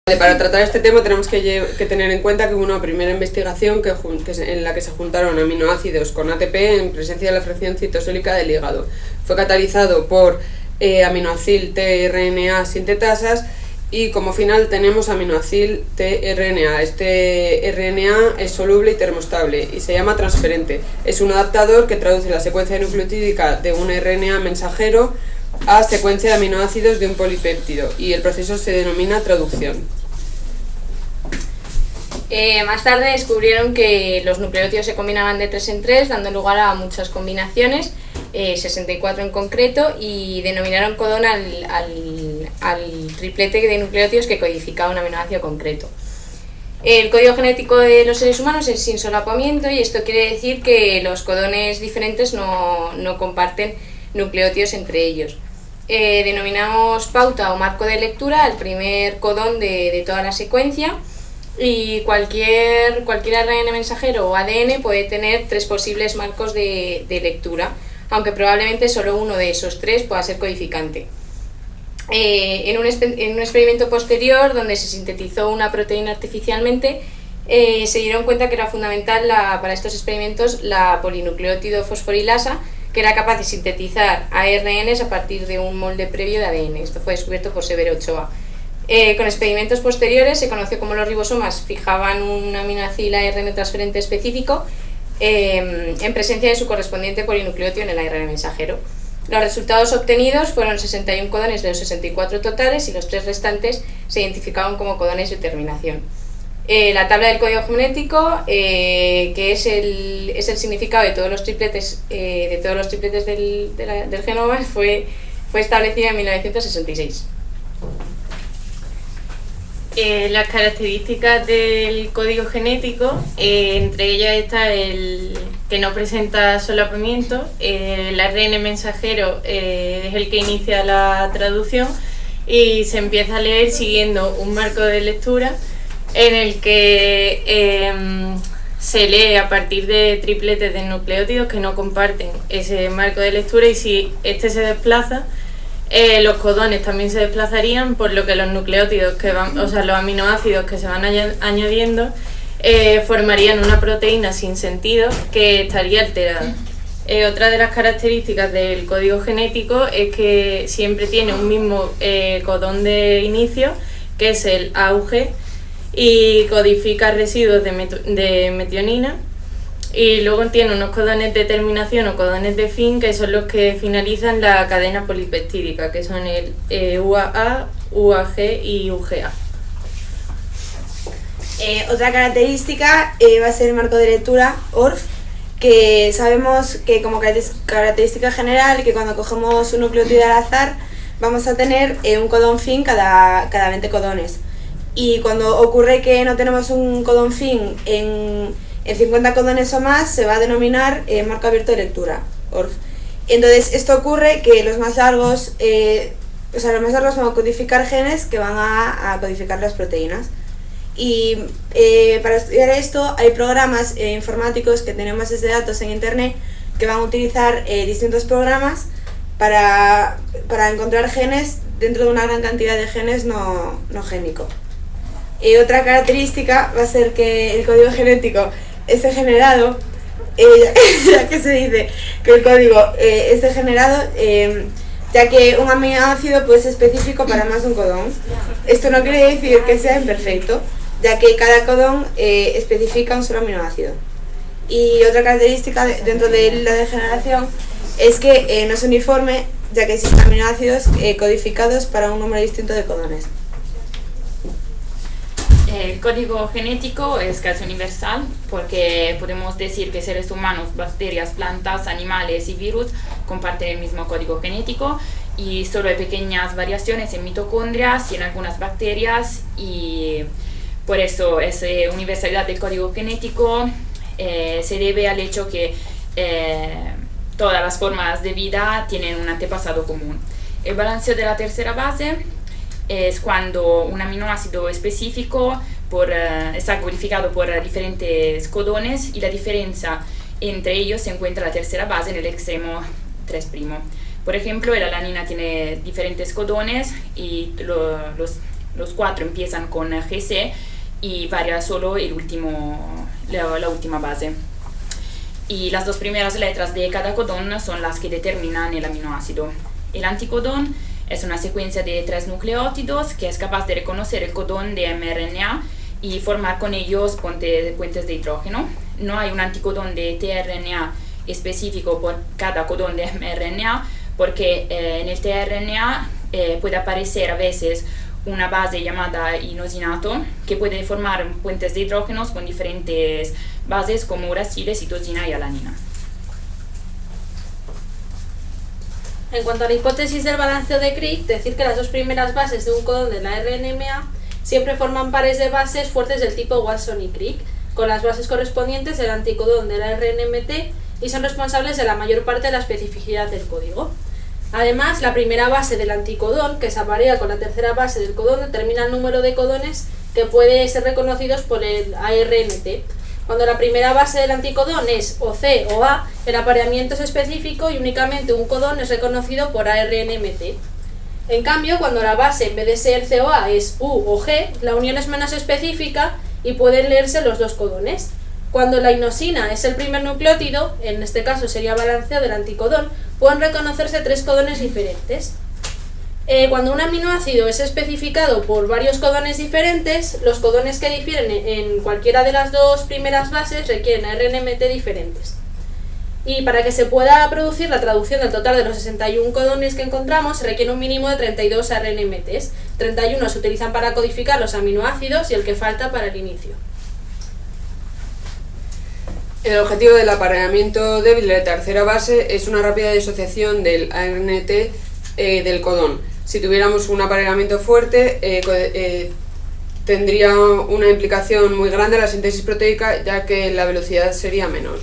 Vale, para tratar este tema tenemos que tener en cuenta que hubo una primera investigación en la que se juntaron aminoácidos con ATP en presencia de la fracción citosólica del hígado. Fue catalizado por aminoacil tRNA sintetasas y como final tenemos aminoacil tRNA. Este RNA es soluble y termostable y se llama transferente. Es un adaptador que traduce la secuencia nucleotídica de un RNA mensajero a secuencia de aminoácidos de un polipéptido y el proceso se denomina traducción. Más tarde descubrieron que los nucleótidos se combinaban de 3 en 3, dando lugar a muchas combinaciones, 64 en concreto, y denominaron codón al triplete de nucleótidos que codificaba un aminoácido concreto. El código genético de los seres humanos es sin solapamiento y esto quiere decir que los codones diferentes no comparten nucleótidos entre ellos. Denominamos pauta o marco de lectura al primer codón de toda la secuencia, y cualquier ARN mensajero o ADN puede tener 3 posibles marcos de lectura, aunque probablemente solo uno de esos 3 pueda ser codificante. En un experimento posterior donde se sintetizó una proteína artificialmente, se dieron cuenta que era fundamental para estos experimentos la polinucleótido fosforilasa, que era capaz de sintetizar ARNs a partir de un molde previo de ADN. Esto fue descubierto por Severo Ochoa. Con experimentos posteriores se conoció cómo los ribosomas fijaban un aminoácido ARN transferente específico en presencia de su correspondiente polinucleótido en el ARN mensajero. Los resultados obtenidos fueron 61 codones de los 64 totales y los 3 restantes se identificaron como codones de terminación. La tabla del código genético, que es el significado de todos los tripletes del genoma, fue establecida en 1966. Las características del código genético, entre ellas está el que no presenta solapamiento. El ARN mensajero es el que inicia la traducción y se empieza a leer siguiendo un marco de lectura en el que se lee a partir de tripletes de nucleótidos que no comparten ese marco de lectura, y si este se desplaza, los codones también se desplazarían, por lo que los nucleótidos los aminoácidos que se van añadiendo formarían una proteína sin sentido que estaría alterada. Otra de las características del código genético es que siempre tiene un mismo codón de inicio, que es el AUG, y codifica residuos de metionina, y luego tiene unos codones de terminación o codones de fin, que son los que finalizan la cadena polipeptídica, que son el UAA, UAG y UGA. Otra característica va a ser el marco de lectura ORF, que sabemos que como característica general que cuando cogemos un nucleótido al azar vamos a tener un codón fin cada 20 codones, y cuando ocurre que no tenemos un codón fin en 50 codones o más, se va a denominar marco abierto de lectura, ORF. Entonces esto ocurre que los más largos van a codificar genes que van a codificar las proteínas. Y para estudiar esto hay programas informáticos que tienen bases de datos en internet que van a utilizar distintos programas para encontrar genes dentro de una gran cantidad de genes no génicos. Otra característica va a ser que el código genético esté generado, ya que se dice que el código esté generado, ya que un aminoácido puede ser específico para más de un codón. Esto no quiere decir que sea imperfecto, ya que cada codón especifica un solo aminoácido. Y otra característica dentro de la degeneración es que no es uniforme, ya que existen aminoácidos codificados para un número distinto de codones. El código genético es casi universal porque podemos decir que seres humanos, bacterias, plantas, animales y virus comparten el mismo código genético, y solo hay pequeñas variaciones en mitocondrias y en algunas bacterias, y por eso esa universalidad del código genético se debe al hecho que todas las formas de vida tienen un antepasado común. El balanceo de la tercera base es cuando un aminoácido específico está codificado por diferentes codones y la diferencia entre ellos se encuentra la tercera base en el extremo 3'. Por ejemplo, la alanina tiene diferentes codones y los 4 empiezan con GC y varía solo la última base. Y las 2 primeras letras de cada codón son las que determinan el aminoácido. El anticodón es una secuencia de 3 nucleótidos que es capaz de reconocer el codón de mRNA y formar con ellos puentes de hidrógeno. No hay un anticodón de tRNA específico por cada codón de mRNA, porque en el tRNA puede aparecer a veces una base llamada inosinato que puede formar puentes de hidrógenos con diferentes bases como uracile, citosina y alanina. En cuanto a la hipótesis del balanceo de Crick, decir que las 2 primeras bases de un codón de la RNMA siempre forman pares de bases fuertes del tipo Watson y Crick, con las bases correspondientes del anticodón de la RNMT, y son responsables de la mayor parte de la especificidad del código. Además, la primera base del anticodón, que se aparea con la tercera base del codón, determina el número de codones que pueden ser reconocidos por el ARNT. Cuando la primera base del anticodón es o C o A, el apareamiento es específico y únicamente un codón es reconocido por ARNMT. En cambio, cuando la base en vez de ser C o A es U o G, la unión es menos específica y pueden leerse los 2 codones. Cuando la inosina es el primer nucleótido, en este caso sería balanceo del anticodón, pueden reconocerse 3 codones diferentes. Cuando un aminoácido es especificado por varios codones diferentes, los codones que difieren en cualquiera de las 2 primeras bases requieren RNMT diferentes. Y para que se pueda producir la traducción del total de los 61 codones que encontramos, se requiere un mínimo de 32 RNMTs. 31 se utilizan para codificar los aminoácidos y el que falta para el inicio. El objetivo del apareamiento débil de la tercera base es una rápida disociación del ARNT del codón. Si tuviéramos un apareamiento fuerte, tendría una implicación muy grande en la síntesis proteica, ya que la velocidad sería menor.